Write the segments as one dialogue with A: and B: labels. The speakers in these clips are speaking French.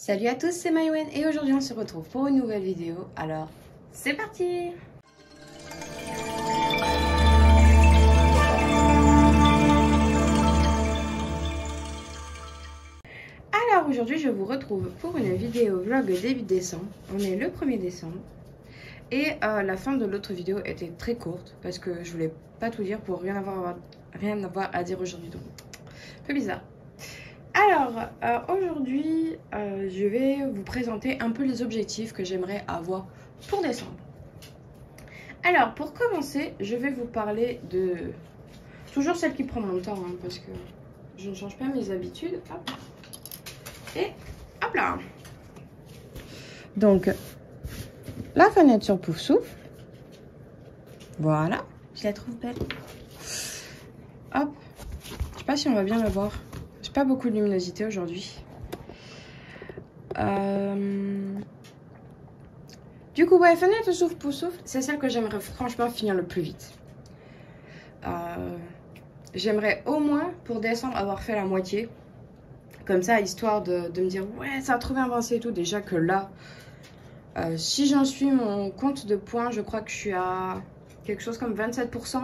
A: Salut à tous, c'est Maïwen et aujourd'hui on se retrouve pour une nouvelle vidéo. Alors, c'est parti! Alors aujourd'hui je vous retrouve pour une vidéo vlog début décembre. On est le 1er décembre. Et la fin de l'autre vidéo était très courte parce que je voulais pas tout dire pour rien avoir à dire aujourd'hui. Donc, un peu bizarre. Alors, aujourd'hui, je vais vous présenter un peu les objectifs que j'aimerais avoir pour décembre. Alors, pour commencer, je vais vous parler de... Toujours celle qui prend mon temps, hein, parce que je ne change pas mes habitudes. Hop. Et hop là. Donc, la fenêtre sur Pouf Souffle. Voilà, je la trouve belle. Hop. Je sais pas si on va bien la voir. J'ai pas beaucoup de luminosité aujourd'hui. Du coup, ouais, fenêtre souffle pour souffle, c'est celle que j'aimerais franchement finir le plus vite. J'aimerais au moins pour décembre avoir fait la moitié. Comme ça, histoire de me dire, ouais, ça a trop bien avancé et tout. Déjà que là, si j'en suis mon compte de points, je crois que je suis à quelque chose comme 27%.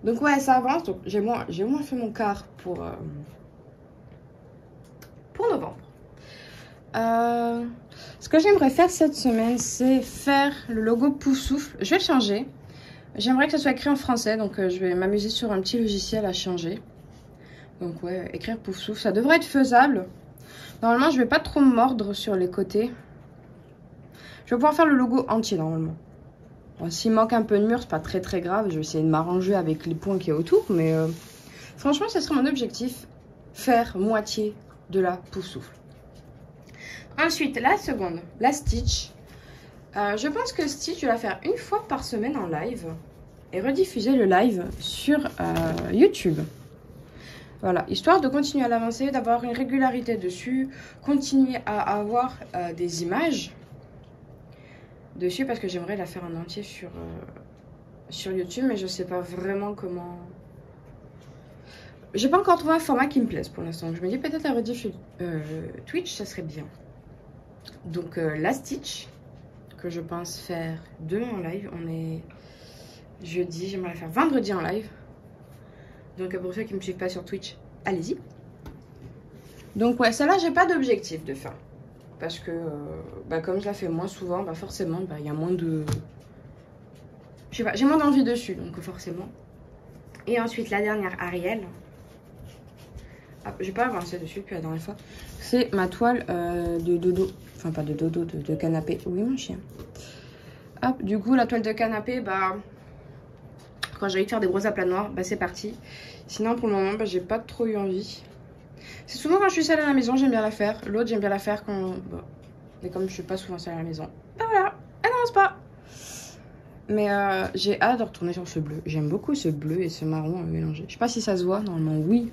A: Donc ouais, ça avance. Donc j'ai au moins fait mon quart pour novembre. Ce que j'aimerais faire cette semaine, c'est faire le logo Pouf Souffle. Je vais le changer. J'aimerais que ça soit écrit en français, donc je vais m'amuser sur un petit logiciel à changer. Donc ouais, écrire Pouf Souffle, ça devrait être faisable. Normalement, je vais pas trop me mordre sur les côtés. Je vais pouvoir faire le logo entier normalement. Bon, s'il manque un peu de mur, c'est pas très grave. Je vais essayer de m'arranger avec les points qu'il y a autour, mais franchement, ce serait mon objectif, faire moitié de la Pouf Souffle. Ensuite, la seconde, la Stitch. Je pense que Stitch, je vais la faire une fois par semaine en live et rediffuser le live sur YouTube. Voilà, histoire de continuer à l'avancer, d'avoir une régularité dessus, continuer à avoir des images dessus parce que j'aimerais la faire en entier sur YouTube, mais je sais pas vraiment comment... J'ai pas encore trouvé un format qui me plaise pour l'instant. Je me dis peut-être la rediff sur Twitch, ça serait bien. Donc la Stitch, que je pense faire demain en live. On est jeudi, j'aimerais la faire vendredi en live. Donc pour ceux qui ne me suivent pas sur Twitch, allez-y. Donc ouais, celle-là, j'ai pas d'objectif de fin. Parce que comme je la fais moins souvent, forcément, il y a moins de... Je sais pas, j'ai moins d'envie dessus, donc forcément. Et ensuite, la dernière, Ariel. Ah, j'ai pas avancé dessus depuis la dernière fois. C'est ma toile de dodo. Enfin, pas de dodo, de canapé. Oui, mon chien. Hop, du coup, la toile de canapé, quand j'ai envie de faire des gros aplats noirs, c'est parti. Sinon, pour le moment, j'ai pas trop eu envie. C'est souvent quand je suis seule à la maison, j'aime bien la faire. L'autre, j'aime bien la faire quand... Mais comme je suis pas souvent seule à la maison, voilà, elle n'avance pas. Mais j'ai hâte de retourner sur ce bleu. J'aime beaucoup ce bleu et ce marron mélangé. Je sais pas si ça se voit, normalement, oui.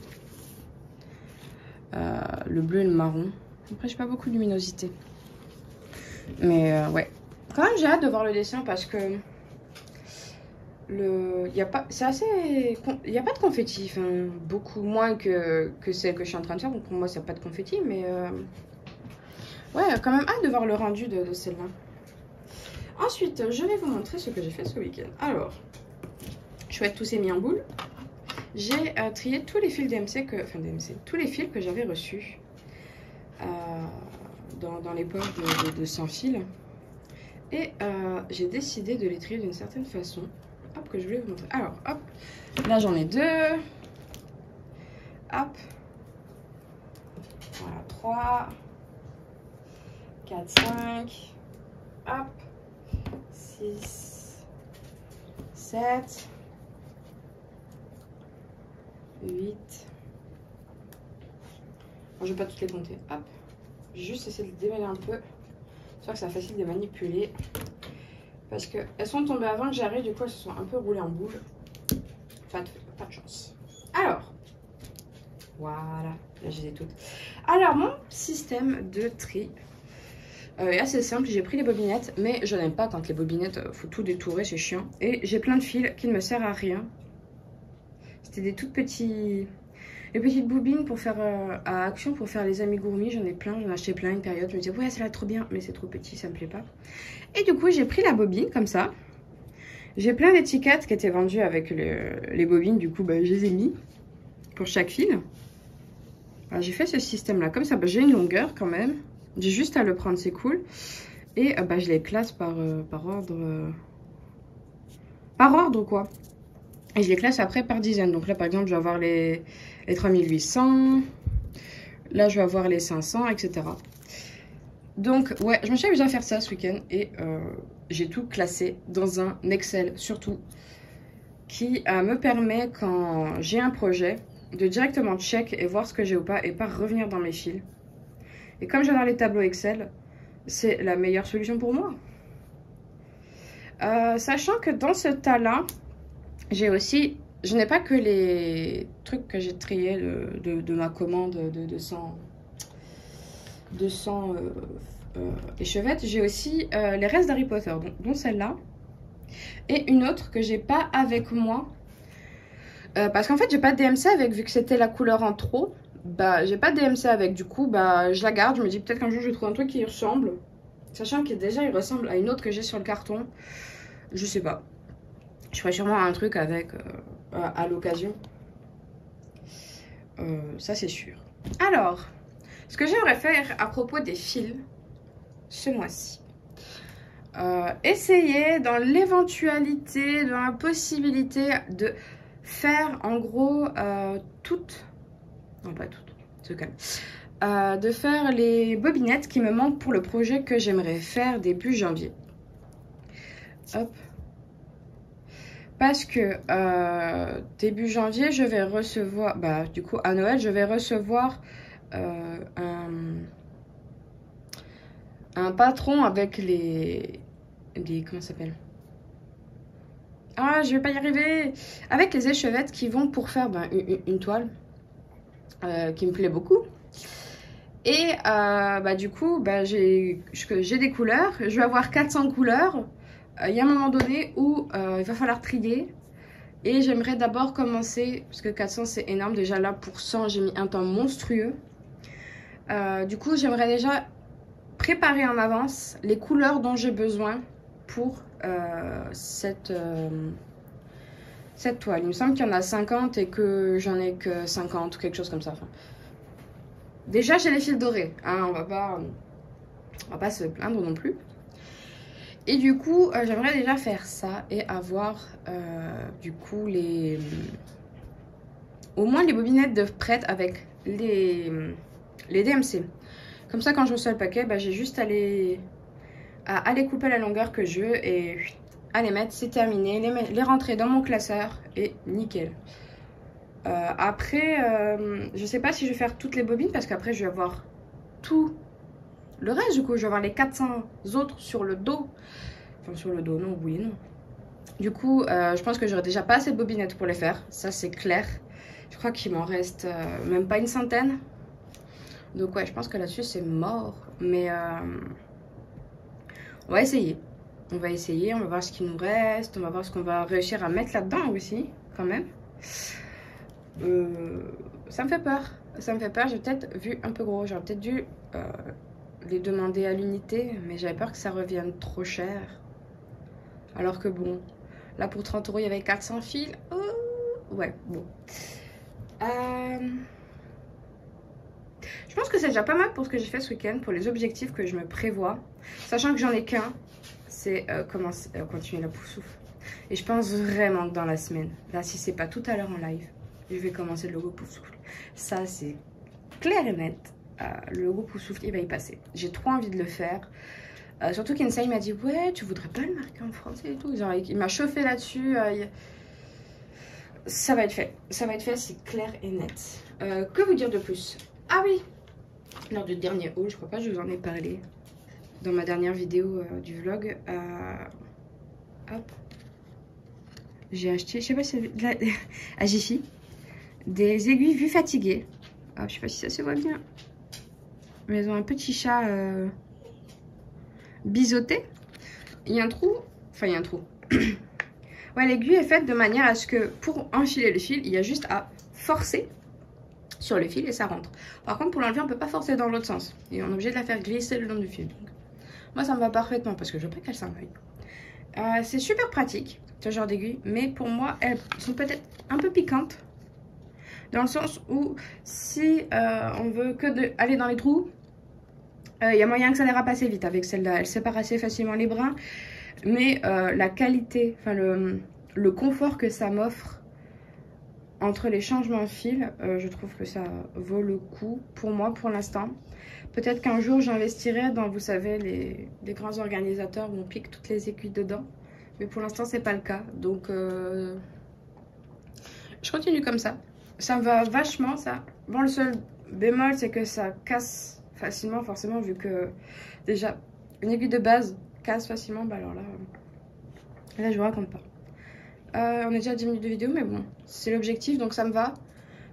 A: Le bleu et le marron. Après, j'ai pas beaucoup de luminosité. Mais ouais. Quand même, j'ai hâte de voir le dessin parce que... Il n'y a pas de confetti. Enfin, beaucoup moins que celle que je suis en train de faire. Donc pour moi, ça n'a pas de confetti. Mais ouais, quand même hâte de voir le rendu de celle-là. Ensuite, je vais vous montrer ce que j'ai fait ce week-end. Alors, chouette, tout s'est mis en boule. J'ai trié tous les fils DMC tous les fils que j'avais reçus dans les poches de sans fil. Et j'ai décidé de les trier d'une certaine façon. Hop, que je voulais vous montrer. Alors, hop, là j'en ai deux. Hop. Voilà, 3, 4, 5. Hop. 6, 7. 8. Bon, je vais pas toutes les compter. Hop. Juste essayer de démêler un peu. J'espère que c'est facile de manipuler. Parce qu'elles sont tombées avant que j'arrive. Du coup, elles se sont un peu roulées en boule. Pas de chance. Alors. Voilà. Là, je les ai toutes. Alors, mon système de tri est assez simple. J'ai pris les bobinettes. Mais je n'aime pas quand les bobinettes, faut tout détourer. C'est chiant. Et j'ai plein de fils qui ne me servent à rien. C'était des tout petits Les petites bobines pour faire à Action pour faire les amigurumis, j'en ai plein, j'en ai acheté plein une période. Je me disais ouais ça va trop bien, mais c'est trop petit, ça me plaît pas. Et du coup j'ai pris la bobine comme ça. J'ai plein d'étiquettes qui étaient vendues avec les bobines, du coup bah, je les ai mis pour chaque fil. J'ai fait ce système là, comme ça bah, j'ai une longueur quand même. J'ai juste à le prendre, c'est cool. Et bah, je les classe par ordre. Par ordre quoi. Et je les classe après par dizaine. Donc là par exemple je vais avoir les 3800. Là je vais avoir les 500, etc. Donc ouais, je me suis amusée à faire ça ce week-end. Et j'ai tout classé dans un Excel surtout. Qui me permet quand j'ai un projet de directement check et voir ce que j'ai ou pas. Et pas revenir dans mes fils. Et comme j'adore les tableaux Excel, c'est la meilleure solution pour moi. Sachant que dans ce tas-là, j'ai aussi... Je n'ai pas que les trucs que j'ai triés de ma commande de 200 échevettes. J'ai aussi les restes d'Harry Potter, dont celle-là. Et une autre que j'ai pas avec moi. Parce qu'en fait, j'ai pas de DMC avec, vu que c'était la couleur en trop. Bah, j'ai pas de DMC avec, du coup, bah, je la garde. Je me dis peut-être qu'un jour, je vais trouver un truc qui y ressemble. Sachant que déjà, il ressemble à une autre que j'ai sur le carton. Je sais pas. Je ferai sûrement un truc avec à l'occasion. Ça, c'est sûr. Alors, ce que j'aimerais faire à propos des fils, ce mois-ci. Essayer dans l'éventualité, dans la possibilité de faire en gros toutes... Non, pas toutes, se calme. De faire les bobinettes qui me manquent pour le projet que j'aimerais faire début janvier. Hop. Parce que début janvier, je vais recevoir, bah du coup à Noël, je vais recevoir un patron avec les comment ça s'appelle? Ah, je vais pas y arriver. Avec les échevettes qui vont pour faire bah, une toile qui me plaît beaucoup. Et bah du coup, bah, j'ai des couleurs. Je vais avoir 400 couleurs. Il y a un moment donné où il va falloir trier. Et j'aimerais d'abord commencer, parce que 400 c'est énorme. Déjà là, pour 100, j'ai mis un temps monstrueux. Du coup, j'aimerais déjà préparer en avance les couleurs dont j'ai besoin pour cette toile. Il me semble qu'il y en a 50 et que j'en ai que 50 ou quelque chose comme ça. Enfin, déjà, j'ai les fils dorés. Hein, on va pas se plaindre non plus. Et du coup, j'aimerais déjà faire ça et avoir du coup au moins les bobinettes de prête avec les DMC. Comme ça, quand je reçois le paquet, bah, j'ai juste à aller couper la longueur que je veux et à les mettre, c'est terminé. Les rentrer dans mon classeur et nickel. Après, je sais pas si je vais faire toutes les bobines parce qu'après, je vais avoir tout le reste. Du coup, je vais avoir les 400 autres sur le dos. Enfin, sur le dos, non, oui et non. Du coup, je pense que j'aurai déjà pas assez de bobinettes pour les faire. Ça, c'est clair. Je crois qu'il m'en reste même pas une centaine. Donc ouais, je pense que là-dessus, c'est mort. Mais on va essayer. On va essayer, on va voir ce qu'il nous reste. On va voir ce qu'on va réussir à mettre là-dedans aussi, quand même. Ça me fait peur. Ça me fait peur. J'ai peut-être vu un peu gros. J'aurais peut-être dû les demander à l'unité. Mais j'avais peur que ça revienne trop cher. Alors que bon, là pour 30 €, il y avait 400 fils. Ouais, bon. Je pense que c'est déjà pas mal pour ce que j'ai fait ce week-end, pour les objectifs que je me prévois. Sachant que j'en ai qu'un, c'est continuer la pouf-souffle. Et je pense vraiment que dans la semaine, là si c'est pas tout à l'heure en live, je vais commencer le logo pouf-souffle. Ça c'est clair et net. Le logo pouf-souffle, il va y passer. J'ai trop envie de le faire. Surtout qu'Insay m'a dit ouais, tu voudrais pas le marquer en français et tout. Genre, il m'a chauffé là-dessus. Ça va être fait. Ça va être fait, c'est clair et net. Que vous dire de plus? Ah oui, lors du dernier haul, je crois pas que je vous en ai parlé dans ma dernière vidéo du vlog. Hop. J'ai acheté, je sais pas si c'est à Jiffy, des aiguilles vues fatiguées. Hop, je sais pas si ça se voit bien. Mais elles ont un petit chat biseauté. Il y a un trou. Enfin, il y a un trou. Ouais, l'aiguille est faite de manière à ce que pour enfiler le fil, il y a juste à forcer sur le fil et ça rentre. Par contre, pour l'enlever, on peut pas forcer dans l'autre sens. Et on est obligé de la faire glisser le long du fil. Donc, moi, ça me va parfaitement parce que je veux pas qu'elle s'ennuie. C'est super pratique, ce genre d'aiguille, mais pour moi, elles sont peut-être un peu piquantes. Dans le sens où si on veut que aller dans les trous, il y a moyen que ça dérape assez vite avec celle-là. Elle sépare assez facilement les brins. Mais la qualité, enfin le confort que ça m'offre entre les changements de fil, je trouve que ça vaut le coup pour moi pour l'instant. Peut-être qu'un jour j'investirai dans, vous savez, les grands organisateurs où on pique toutes les aiguilles dedans. Mais pour l'instant c'est pas le cas. Donc je continue comme ça. Ça me va vachement ça. Bon, le seul bémol c'est que ça casse facilement forcément vu que déjà une aiguille de base casse facilement. Bah alors là je vous raconte pas. On est déjà à 10 minutes de vidéo, mais bon, c'est l'objectif, donc ça me va.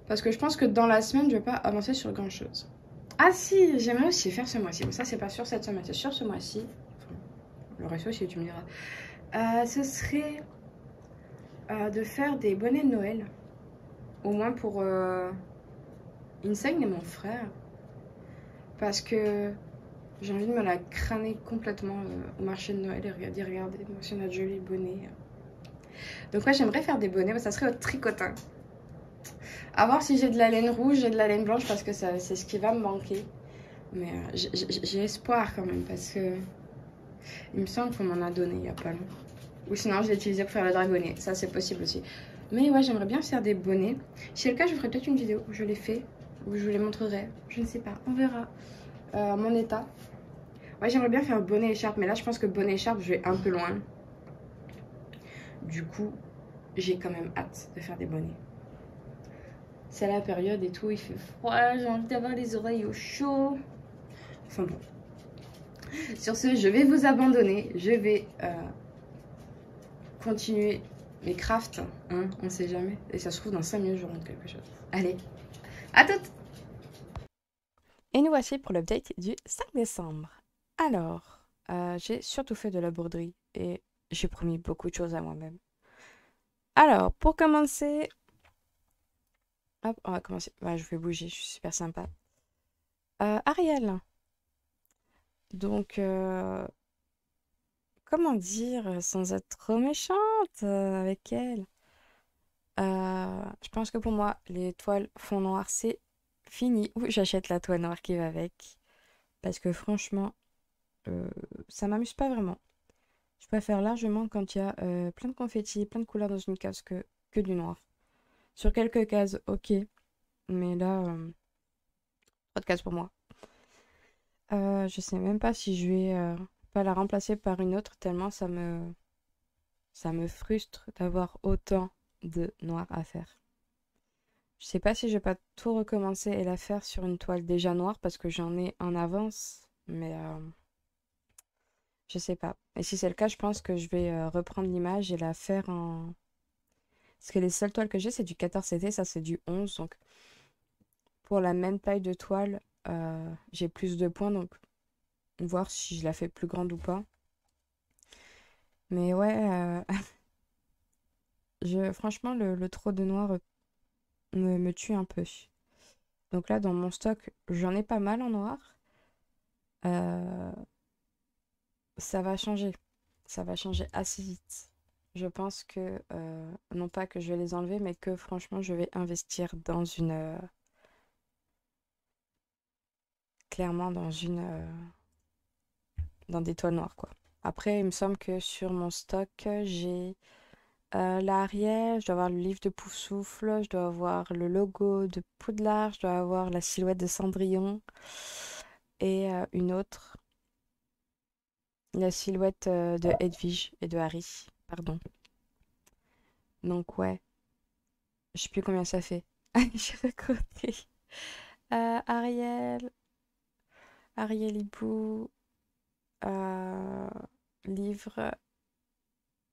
A: Parce que je pense que dans la semaine, je vais pas avancer sur grand chose. Ah si, j'aimerais aussi faire ce mois-ci. Bon, ça, c'est pas sur cette semaine, c'est sur ce mois-ci. Enfin, le reste aussi, tu me diras. Ce serait de faire des bonnets de Noël. Au moins pour Insane et mon frère. Parce que j'ai envie de me la crâner complètement au marché de Noël et regardez, moi aussi on a de jolis bonnets. Donc ouais, j'aimerais faire des bonnets, mais ça serait au tricotin. À voir si j'ai de la laine rouge et de la laine blanche parce que c'est ce qui va me manquer. Mais j'ai espoir quand même parce que il me semble qu'on m'en a donné il n'y a pas longtemps. Ou sinon je l'ai utilisé pour faire le dragonnet, ça c'est possible aussi. Mais ouais, j'aimerais bien faire des bonnets. Si c'est le cas, je ferai peut-être une vidéo où je les fais, où je vous les montrerai. Je ne sais pas, on verra mon état. Ouais, j'aimerais bien faire bonnet écharpe, mais là je pense que bonnet écharpe, je vais un peu loin. Du coup, j'ai quand même hâte de faire des bonnets. C'est la période et tout, il fait froid, j'ai envie d'avoir les oreilles au chaud. Enfin bon. Sur ce, je vais vous abandonner. Je vais continuer mes crafts. Hein, on sait jamais. Et ça se trouve, dans 5 minutes, je rentre quelque chose. Allez, à toutes! Et nous voici pour l'update du 5 décembre. Alors, j'ai surtout fait de la broderie et j'ai promis beaucoup de choses à moi-même. Alors, pour commencer... Hop, on va commencer. Ouais, je vais bouger, je suis super sympa. Ariel. Donc, comment dire sans être trop méchante avec elle? Je pense que pour moi, les toiles fond noir, c'est fini. Ou j'achète la toile noire qui va avec. Parce que franchement, euh, ça m'amuse pas vraiment. Je préfère largement quand il y a plein de confettis, plein de couleurs dans une case que du noir. Sur quelques cases, ok. Mais là, pas de case pour moi. Je sais même pas si je vais pas la remplacer par une autre tellement ça me frustre d'avoir autant de noir à faire. Je sais pas si je vais pas tout recommencer et la faire sur une toile déjà noire parce que j'en ai en avance, mais je sais pas. Et si c'est le cas, je pense que je vais reprendre l'image et la faire en... Parce que les seules toiles que j'ai, c'est du 14 CT, ça c'est du 11, donc pour la même taille de toile, j'ai plus de points, donc voir si je la fais plus grande ou pas. Mais ouais, franchement, le trop de noir me tue un peu. Donc là, dans mon stock, j'en ai pas mal en noir. Euh, Ça va changer. Ça va changer assez vite. Je pense que, non pas que je vais les enlever, mais que franchement, je vais investir dans une... clairement dans une... dans des toiles noires, quoi. Après, il me semble que sur mon stock, j'ai l'Ariel, je dois avoir le livre de Poufsouffle, je dois avoir le logo de Poudlard, je dois avoir la silhouette de Cendrillon et une autre, la silhouette de Hedwige et de Harry, pardon. Donc ouais, je sais plus combien ça fait. J'ai recompté. Ariel, Ariel Hibou, euh, livre.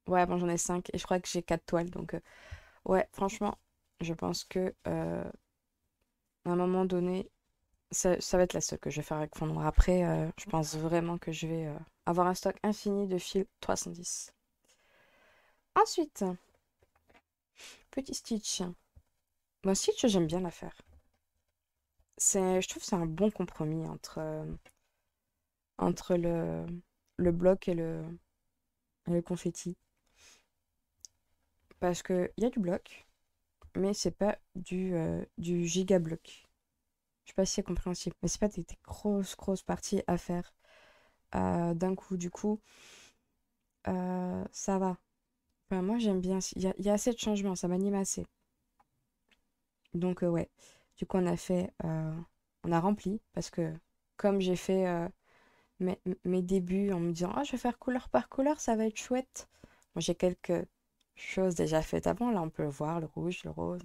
A: Ouais, bon, j'en ai 5 et je crois que j'ai 4 toiles. Donc, ouais, franchement, je pense que à un moment donné, ça va être la seule que je vais faire avec fond noir. Après, je pense vraiment que je vais avoir un stock infini de fil 310. Ensuite, petit Stitch. Moi, Stitch, j'aime bien la faire. Je trouve que c'est un bon compromis entre le bloc et le confetti. Parce qu'il y a du bloc, mais c'est pas du giga bloc. Je sais pas si c'est compréhensible, mais c'est pas des grosses parties à faire d'un coup. Du coup, ça va. Enfin, moi, j'aime bien. Il y a assez de changements, ça m'anime assez. Donc, ouais. Du coup, on a rempli parce que comme j'ai fait mes débuts en me disant, ah, je vais faire couleur par couleur, ça va être chouette. Moi, j'ai quelques choses déjà faites avant. Là, on peut le voir, le rouge, le rose.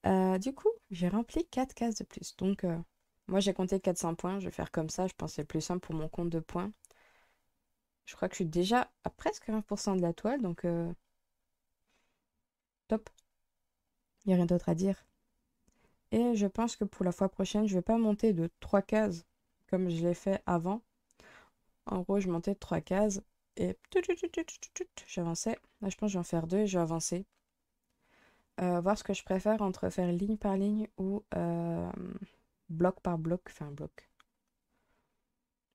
A: Hein. Du coup, j'ai rempli 4 cases de plus. Donc, moi, j'ai compté 400 points. Je vais faire comme ça. Je pense que c'est plus simple pour mon compte de points. Je crois que je suis déjà à presque 20% de la toile. Donc, top. Il n'y a rien d'autre à dire. Et je pense que pour la fois prochaine, je vais pas monter de 3 cases comme je l'ai fait avant. En gros, je montais de 3 cases et j'avançais. Là, je pense que je vais en faire 2 et je vais avancer. Voir ce que je préfère entre faire ligne par ligne ou bloc par bloc. Enfin, bloc.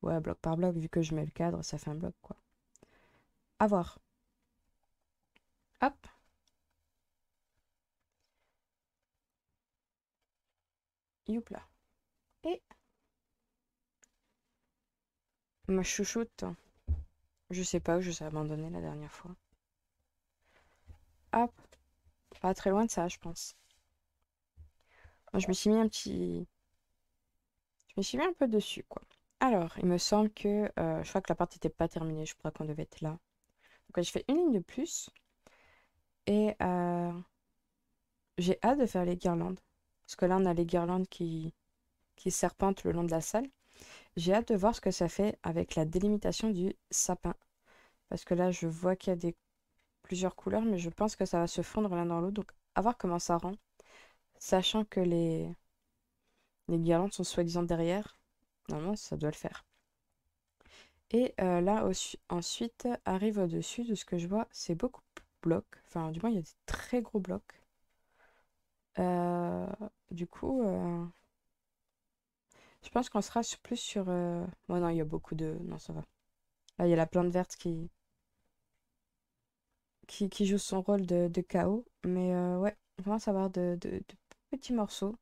A: Ouais, bloc par bloc, vu que je mets le cadre, ça fait un bloc, quoi. À voir. Hop. Youpla. Et ma chouchoute. Je sais pas où je suis abandonnée la dernière fois. Hop. Pas très loin de ça, je pense. Moi, je me suis mis un petit... Je me suis mis un peu dessus, quoi. Alors, il me semble que... je crois que la partie n'était pas terminée. Je crois qu'on devait être là. Donc, je fais une ligne de plus. Et j'ai hâte de faire les guirlandes. Parce que là, on a les guirlandes qui serpentent le long de la salle. J'ai hâte de voir ce que ça fait avec la délimitation du sapin. Parce que là, je vois qu'il y a plusieurs couleurs, mais je pense que ça va se fondre l'un dans l'autre. Donc, à voir comment ça rend. Sachant que les guirlandes sont soi-disant derrière. Normalement, ça doit le faire. Et là, ensuite, arrive au-dessus de ce que je vois, c'est beaucoup de blocs. Enfin, du moins, il y a des très gros blocs. Euh, du coup, je pense qu'on sera plus sur... Ouais, non, il y a beaucoup de... Non, ça va. Là, il y a la plante verte qui joue son rôle de chaos. Mais ouais, on commence à avoir de petits morceaux.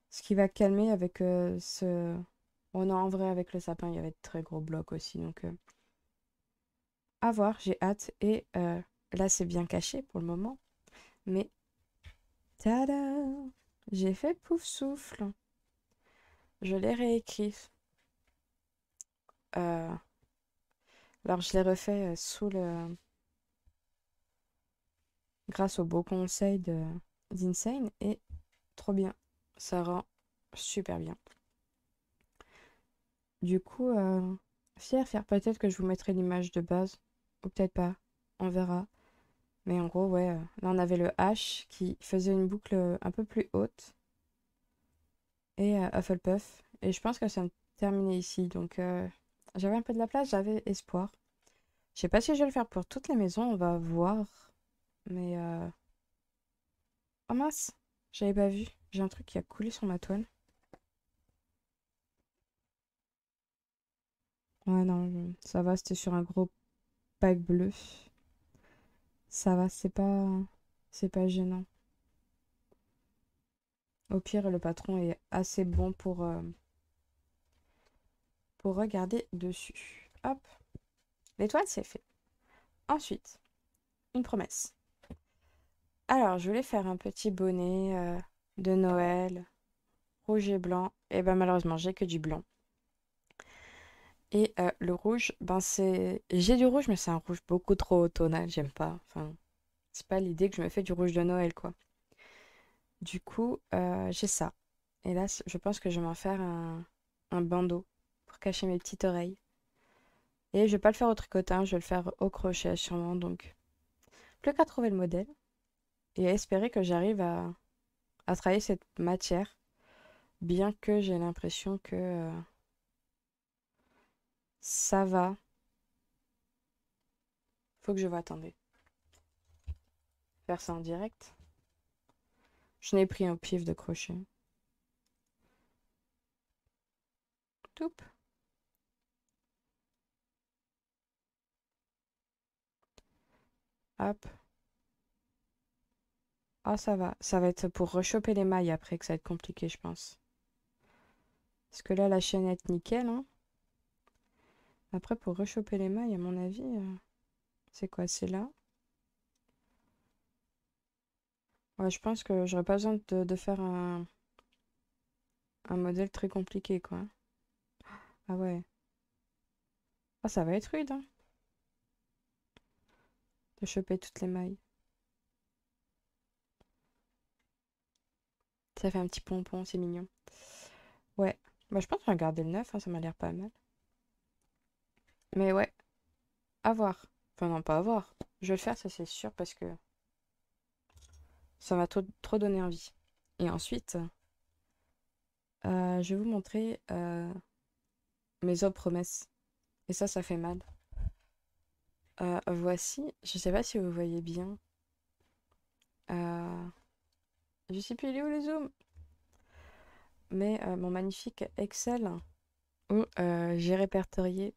A: Ce qui va calmer avec ce... Oh non, en vrai, avec le sapin, il y avait de très gros blocs aussi. Donc, à voir, j'ai hâte. Et là, c'est bien caché pour le moment. Mais, tada! J'ai fait pouf souffle. Je l'ai réécrit. Euh, alors, je l'ai refait grâce au beau conseil d'Insane. Et trop bien. Ça rend super bien. Du coup, fier. Peut-être que je vous mettrai l'image de base. Ou peut-être pas. On verra. Mais en gros, ouais. Là, on avait le H qui faisait une boucle un peu plus haute. Et Hufflepuff. Et je pense que ça me terminait ici. Donc, j'avais un peu de la place. J'avais espoir. Je sais pas si je vais le faire pour toutes les maisons. On va voir. Mais... Oh mince. J'avais pas vu. J'ai un truc qui a coulé sur ma toile. Ouais, non. Ça va. C'était sur un gros pack bleu. Ça va. C'est pas gênant. Au pire, le patron est assez bon pour regarder dessus. Hop, l'étoile, c'est fait. Ensuite, une promesse. Alors, je voulais faire un petit bonnet de Noël, rouge et blanc. Et ben malheureusement, j'ai que du blanc. Et le rouge, ben c'est... J'ai du rouge, mais c'est un rouge beaucoup trop automnal, j'aime pas. Enfin, c'est pas l'idée que je me fais du rouge de Noël, quoi. Du coup, j'ai ça. Et là, je pense que je vais m'en faire un bandeau pour cacher mes petites oreilles. Et je vais pas le faire au tricotin, je vais le faire au crochet sûrement. Donc, plus qu'à trouver le modèle et à espérer que j'arrive à travailler cette matière, bien que j'ai l'impression que ça va. Faut que je vois, attendez, faire ça en direct. Je n'ai pris un pif de crochet. Toup. Hop. Ah, ça va. Ça va être pour rechoper les mailles après que ça va être compliqué, je pense. Parce que là, la chaîne est nickel, hein. Après, pour rechoper les mailles, à mon avis, c'est quoi? C'est là? Ouais, je pense que j'aurais pas besoin de faire un modèle très compliqué, quoi. Ah ouais. Ah, ça va être rude, hein, de choper toutes les mailles. Ça fait un petit pompon, c'est mignon. Ouais. Bah, je pense que je vais garder le 9, hein, ça m'a l'air pas mal. Mais ouais, à voir. Enfin, non, pas à voir. Je vais le faire, ça c'est sûr, parce que ça m'a trop donné envie. Et ensuite, je vais vous montrer mes autres promesses. Et ça fait mal. Voici, je sais pas si vous voyez bien. Euh, je sais plus, il est où le zoom? Mais mon magnifique Excel où j'ai répertorié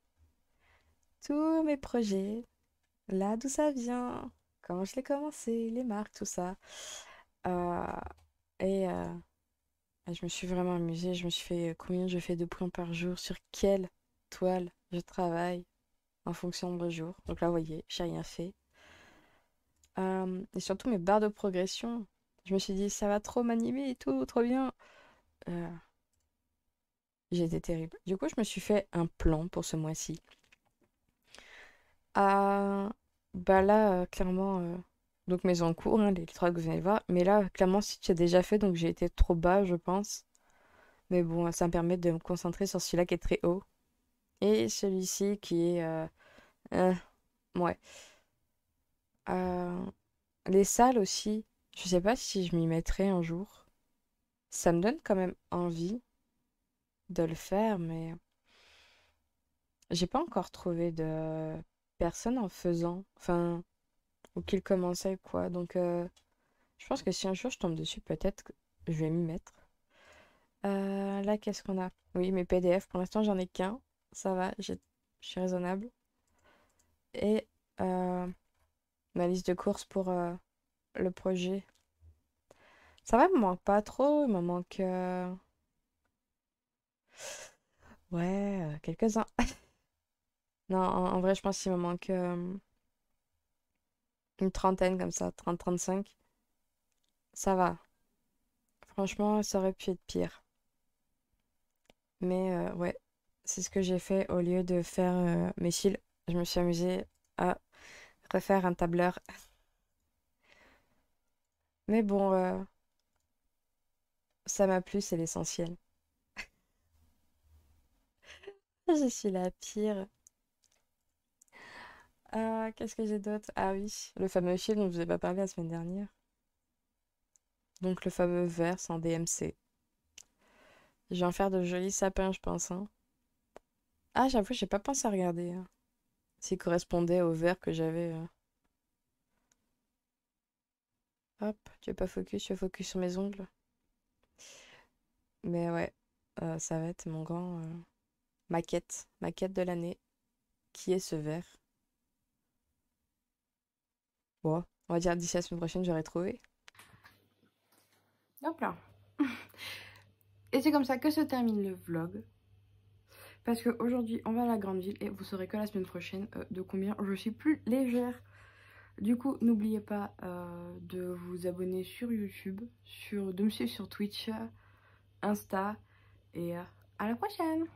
A: tous mes projets, là d'où ça vient, comment je l'ai commencé, les marques, tout ça. Euh, et je me suis vraiment amusée. Je me suis fait combien je fais de points par jour, sur quelle toile je travaille en fonction de jour. Donc là, vous voyez, j'ai rien fait. Et surtout mes barres de progression. Je me suis dit, ça va trop m'animer et tout, trop bien. Euh, j'ai été terrible. Du coup, je me suis fait un plan pour ce mois-ci. Bah là, clairement, donc mes en cours, hein, les trois que vous venez de voir. Mais là, clairement, si tu as déjà fait, donc j'ai été trop bas, je pense. Mais bon, ça me permet de me concentrer sur celui-là qui est très haut. Et celui-ci qui est... euh, ouais. Euh, les salles aussi, je sais pas si je m'y mettrai un jour. Ça me donne quand même envie de le faire, mais j'ai pas encore trouvé de personne en faisant. Enfin, ou qu'il commençait, quoi. Donc, je pense que si un jour je tombe dessus, peut-être que je vais m'y mettre. Là, qu'est-ce qu'on a? Oui, mes PDF, pour l'instant, j'en ai qu'un. Ça va, je suis raisonnable. Et ma liste de courses pour le projet. Ça va, il me manque pas trop. Il me manque, ouais, quelques-uns. Non, en vrai, je pense qu'il me manque une trentaine comme ça, 30-35. Ça va. Franchement, ça aurait pu être pire. Mais ouais, c'est ce que j'ai fait au lieu de faire mes cils. Je me suis amusée à refaire un tableur. Mais bon, ça m'a plu, c'est l'essentiel. Je suis la pire. Qu'est-ce que j'ai d'autre? Ah oui, le fameux fil dont je vous ai pas parlé la semaine dernière. Donc le fameux verre sans DMC. Je vais en faire de jolis sapins, je pense, hein. Ah, j'avoue, j'ai pas pensé à regarder, hein, s'il correspondait au verre que j'avais. Hop, tu es pas focus, tu es focus sur mes ongles. Mais ouais, ça va être mon grand ma quête de l'année, qui est ce verre. Bon, on va dire d'ici la semaine prochaine, j'aurai trouvé. Hop là. Et c'est comme ça que se termine le vlog. Parce qu'aujourd'hui, on va à la grande ville et vous saurez que la semaine prochaine de combien je suis plus légère. Du coup, n'oubliez pas de vous abonner sur YouTube, de me suivre sur Twitch, Insta et à la prochaine.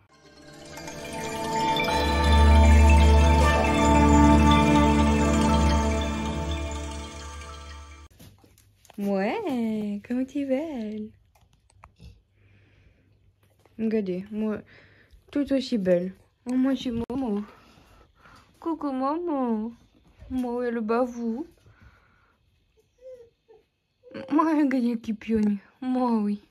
A: Ouais, comment tu belle. Regardez, moi, tout aussi belle. Oh, moi, c'est Momo. Coucou, Momo. Moi, elle bat vous. Moi, regardez qui pionne. Moi, oui.